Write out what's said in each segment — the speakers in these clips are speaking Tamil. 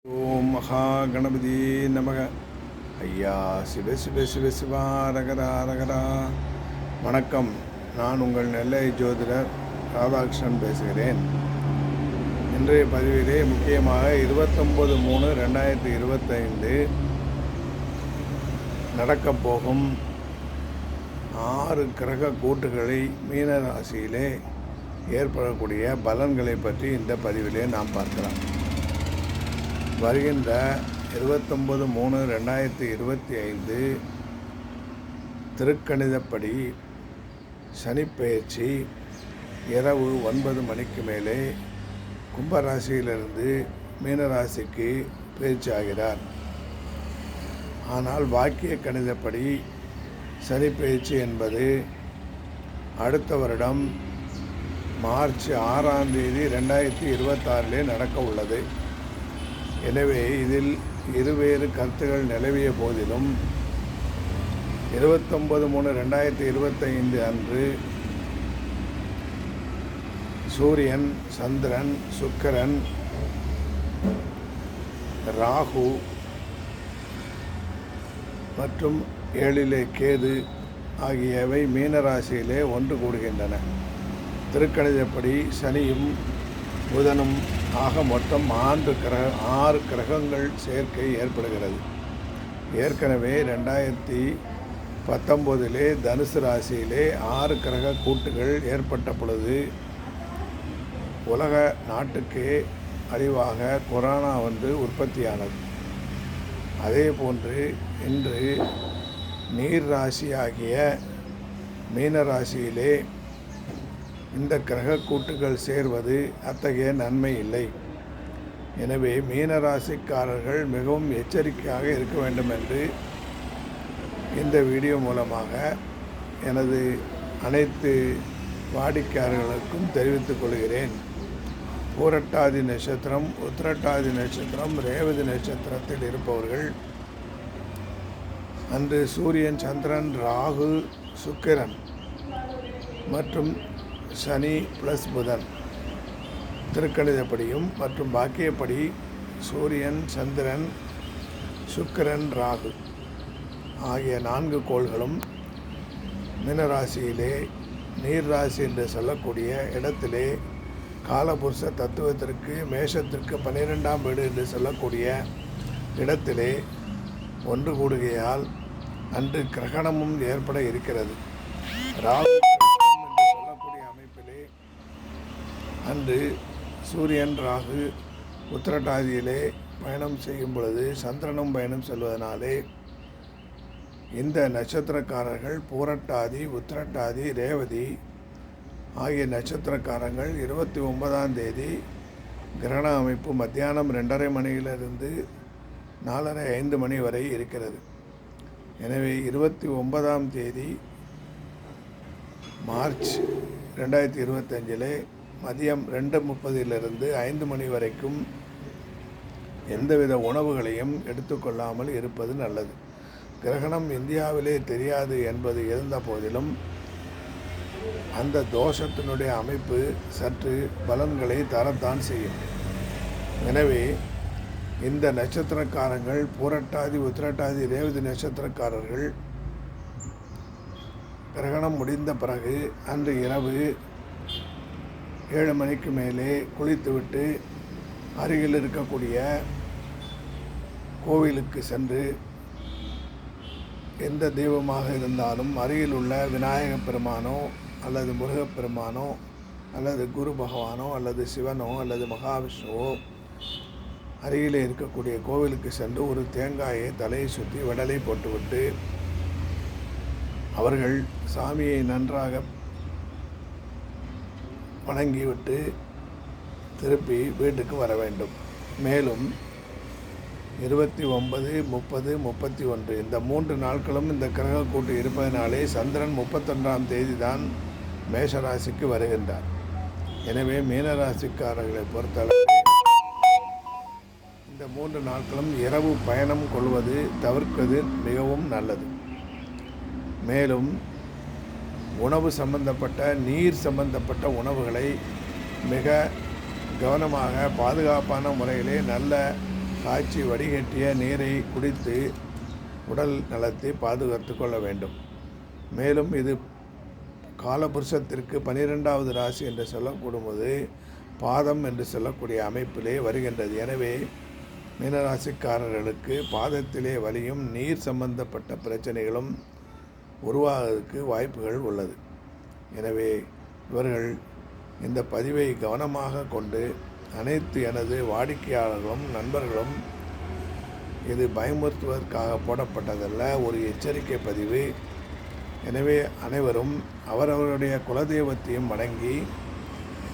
ஓம் மகா கணபதி நமக. ஐயா சிவ சிவ சிவ சிவா ரகரா ரகரா. வணக்கம், நான் உங்கள் நெல்லை ஜோதிடர் ராதாகிருஷ்ணன் பேசுகிறேன். இன்றைய பதிவிலே முக்கியமாக 29/3/2025 நடக்கப் போகும் 6 கிரக கூட்டுகளை மீன ராசியிலே ஏற்படக்கூடிய பலன்களை பற்றி இந்த பதிவிலே நாம் பார்க்கலாம். வருகின்ற 29/3/2025 திருக்கணிதப்படி சனிப்பெயர்ச்சி இரவு 9 மணிக்கு மேலே கும்பராசியிலிருந்து மீனராசிக்கு பயிற்சி ஆகிறார். ஆனால் வாக்கிய கணிதப்படி சனிப்பெயர்ச்சி என்பது அடுத்த வருடம் மார்ச் 6ஆம் தேதி 2026 நடக்க உள்ளது. எனவே இதில் இருவேறு கருத்துகள் நிலவிய போதிலும் 29/3/2025 அன்று சூரியன், சந்திரன், சுக்கிரன், ராகு மற்றும் 7 கேது ஆகியவை மீனராசியிலே ஒன்று கூடுகின்றன. திருக்கணிதப்படி சனியும் புதனும் ஆக மொத்தம் 6 கிரகங்கள் சேர்க்கை ஏற்படுகிறது. ஏற்கனவே 2019 தனுசு ராசியிலே 6 கிரக கூட்டுகள் ஏற்பட்ட பொழுது உலக நாட்டுக்கே அழிவாக கொரோனா உற்பத்தியானது. அதே போன்று இன்று நீர் ராசியாகிய மீன ராசியிலே இந்த கிரக கூட்டுகள் சேர்வது அத்தகைய நன்மை இல்லை. எனவே மீனராசிக்காரர்கள் மிகவும் எச்சரிக்கையாக இருக்க வேண்டும் என்று இந்த வீடியோ மூலமாக எனது அனைத்து வாடிக்கையாளர்களுக்கும் தெரிவித்துக் கொள்கிறேன். பூரட்டாதி நட்சத்திரம், உத்திரட்டாதி நட்சத்திரம், ரேவதி நட்சத்திரத்தில் இருப்பவர்கள் அன்று சூரியன், சந்திரன், ராகு, சுக்கிரன் மற்றும் சனி ப்ளஸ் புதன் திருக்கணிதப்படியும் மற்றும் பாக்கியப்படி சூரியன், சந்திரன், சுக்கிரன், ராகு ஆகிய 4 கோள்களும் மீனராசியிலே நீர் ராசி என்று சொல்லக்கூடிய இடத்திலே காலபுருஷ தத்துவத்திற்கு மேஷத்திற்கு 12ஆம் வீடு என்று சொல்லக்கூடிய இடத்திலே ஒன்று கூடுகையால் அன்று கிரகணமும் ஏற்பட இருக்கிறது. ராகு அன்று சூரியன், ராகு உத்திரட்டாதியிலே பயணம் செய்யும் பொழுது சந்திரனும் பயணம் செல்வதனாலே இந்த நட்சத்திரக்காரர்கள் பூரட்டாதி, உத்திரட்டாதி, ரேவதி ஆகிய நட்சத்திரக்காரங்கள் 29ஆம் தேதி கிரகண அமைப்பு மத்தியானம் 2:30 மணியிலிருந்து 4:30-5 மணி வரை இருக்கிறது. எனவே 29ஆம் தேதி மார்ச் 2025 மதியம் 2:30 5 மணி வரைக்கும் எந்தவித உணவுகளையும் எடுத்துக்கொள்ளாமல் இருப்பது நல்லது. கிரகணம் இந்தியாவிலே தெரியாது என்பது இருந்த போதிலும் அந்த தோஷத்தினுடைய அமைப்பு சற்று பலன்களை தரத்தான் செய்யும். எனவே இந்த நட்சத்திரக்காரங்கள் பூரட்டாதி, உத்திரட்டாதி, ரேவதி நட்சத்திரக்காரர்கள் கிரகணம் முடிந்த பிறகு அன்று இரவு 7 மணிக்கு மேலே குளித்துவிட்டு அருகில் இருக்கக்கூடிய கோவிலுக்கு சென்று எந்த தெய்வமாக இருந்தாலும் அருகில் உள்ள விநாயக பெருமானோ அல்லது முருகப்பெருமானோ அல்லது குரு பகவானோ அல்லது சிவனோ அல்லது மகாவிஷ்ணுவோ அருகிலே இருக்கக்கூடிய கோவிலுக்கு சென்று ஒரு தேங்காயை தலையை சுற்றி விடலை போட்டுவிட்டு அவர்கள் சாமியை நன்றாக வணங்கிவிட்டு திருப்பி வீட்டுக்கு வர வேண்டும். மேலும் 29, 30, 31 இந்த 3 நாட்களும் இந்த கிரக கூட்டு இருப்பதனாலே சந்திரன் 31ஆம் தேதி தான் மேஷராசிக்கு வருகின்றார். எனவே மீனராசிக்காரர்களை பொறுத்தளவு இந்த 3 நாட்களும் இரவு பயணம் கொள்வது தவிர்ப்பது மிகவும் நல்லது. மேலும் உணவு சம்பந்தப்பட்ட, நீர் சம்பந்தப்பட்ட உணவுகளை மிக கவனமாக பாதுகாப்பான முறையிலே நல்ல காய்ச்சி வடிகட்டிய நீரை குடித்து உடல் நலத்தை பாதுகாத்து கொள்ள வேண்டும். மேலும் இது காலபுருஷத்திற்கு 12வது ராசி என்று சொல்லக்கூடும்போது பாதம் என்று சொல்லக்கூடிய அமைப்பிலே வருகின்றது. எனவே மீனராசிக்காரர்களுக்கு பாதத்திலே வலியும் நீர் சம்பந்தப்பட்ட பிரச்சனைகளும் உருவாவதற்கு வாய்ப்புகள் உள்ளது. எனவே இவர்கள் இந்த பதிவை கவனமாக கொண்டு அனைத்து எனது வாடிக்கையாளர்களும் நண்பர்களும், இது பயமுறுத்துவதற்காக போடப்பட்டதல்ல, ஒரு எச்சரிக்கை பதிவு. எனவே அனைவரும் அவரவருடைய குலதெய்வத்தையும் வணங்கி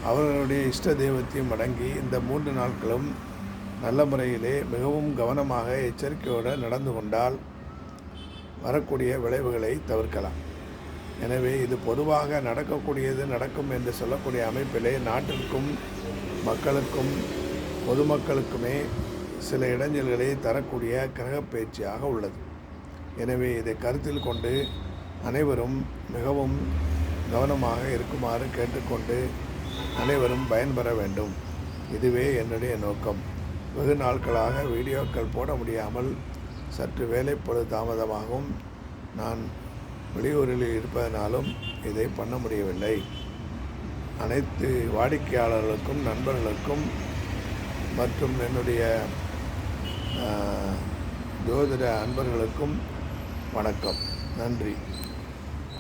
அவர்களுடைய இஷ்ட தெய்வத்தையும் வணங்கி இந்த 3 நாட்களும் நல்ல முறையிலே மிகவும் கவனமாக எச்சரிக்கையோடு நடந்து கொண்டால் வரக்கூடிய விளைவுகளை தவிர்க்கலாம். எனவே இது பொதுவாக நடக்கக்கூடியது நடக்கும் என்று சொல்லக்கூடிய அமைப்பிலே நாட்டிற்கும் மக்களுக்கும் பொதுமக்களுக்குமே சில இடைஞ்சல்களை தரக்கூடிய கிரகப்பெயர்ச்சியாக உள்ளது. எனவே இதை கருத்தில் கொண்டு அனைவரும் மிகவும் கவனமாக இருக்குமாறு கேட்டுக்கொண்டு அனைவரும் பயன்பெற வேண்டும். இதுவே என்னுடைய நோக்கம். வெகு நாட்களாக வீடியோக்கள் போட முடியாமல் சற்று வேலைப்பொழுது தாமதமாகவும் நான் வெளியூரில் இருப்பதனாலும் இதை பண்ண முடியவில்லை. அனைத்து வாடிக்கையாளர்களுக்கும் நண்பர்களுக்கும் மற்றும் என்னுடைய ஜோதிட அன்பர்களுக்கும் வணக்கம். நன்றி.